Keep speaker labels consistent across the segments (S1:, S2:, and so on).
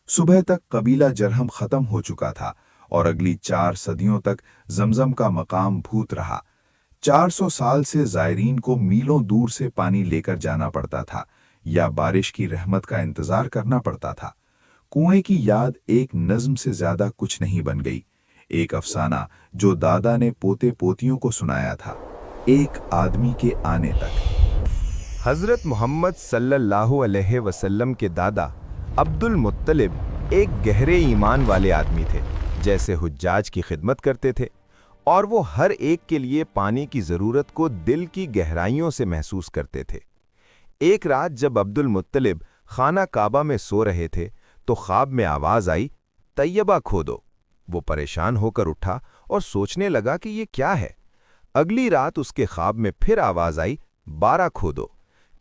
S1: सुबह तक कबीला जरहम खत्म हो चुका था और अगली 4 सदियों तक जमजम का मकाम भूत रहा। 400 साल से जायरीन को मीलों दूर से पानी लेकर जाना पड़ता था या बारिश की रहमत का इंतजार करना पड़ता था। कुएं की याद एक नज्म से ज्यादा कुछ नहीं बन गई, एक अफसाना जो दादा ने पोते पोतियों को सुनाया था, एक आदमी के आने तक।
S2: हज़रत मोहम्मद सल्लल्लाहु अलैहि वसल्लम के दादा अब्दुल मुत्तलिब एक गहरे ईमान वाले आदमी थे। जैसे हुज्जाज की खिदमत करते थे और वो हर एक के लिए पानी की ज़रूरत को दिल की गहराइयों से महसूस करते थे। एक रात जब अब्दुल मुत्तलिब खाना काबा में सो रहे थे तो ख्वाब में आवाज़ आई, तैयबा खोदो। वो परेशान होकर उठा और सोचने लगा कि ये क्या है। अगली रात उसके ख्वाब में फिर आवाज़ आई, 12 खोदो।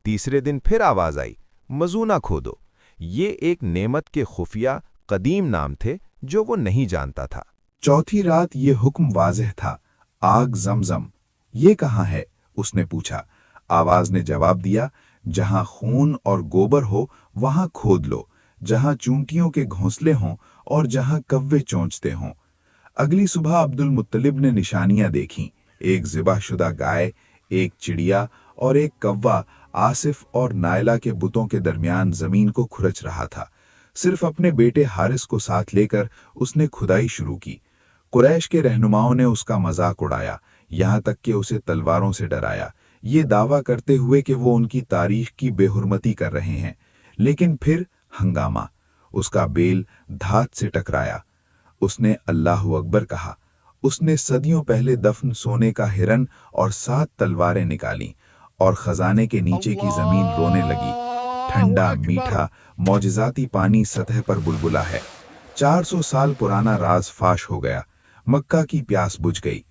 S2: तीसरे दिन फिर आवाज़ आई, मजूना खोदो। ये एक नेमत के खुफिया कदीम नाम थे जो वो नहीं जानता था।
S1: चौथी रात ये हुक्म वाज़ेह था, आग जमजम। ये कहाँ है? उसने पूछा। आवाज ने जवाब दिया, जहां खून और गोबर हो वहां खोद लो, जहां चूंटियों के घोंसले हों और जहां कव्वे चोंचते हों। अगली सुबह अब्दुल मुत्तलिब ने निशानियां देखीं, एक ज़िबाशुदा गाय, एक चिड़िया और एक कव्वा आसिफ और नायला के बुतों के दरमियान जमीन को खुरच रहा था। सिर्फ अपने बेटे हारिस को साथ लेकर उसने खुदाई शुरू की। कुरैश के रहनुमाओं ने उसका मजाक उड़ाया, यहाँ तक कि उसे तलवारों से डराया, ये दावा करते हुए कि वो उनकी तारीख की बेहुरमती कर रहे हैं। लेकिन फिर हंगामा, उसका बेल धात से टकराया। उसने अल्लाहु अकबर कहा। उसने सदियों पहले दफन सोने का हिरन और 7 तलवारें निकालीं और खजाने के नीचे की जमीन रोने लगी। ठंडा मीठा मौजज़ाती पानी सतह पर बुलबुला है। 400 साल पुराना राज फाश हो गया। मक्का की प्यास बुझ गई।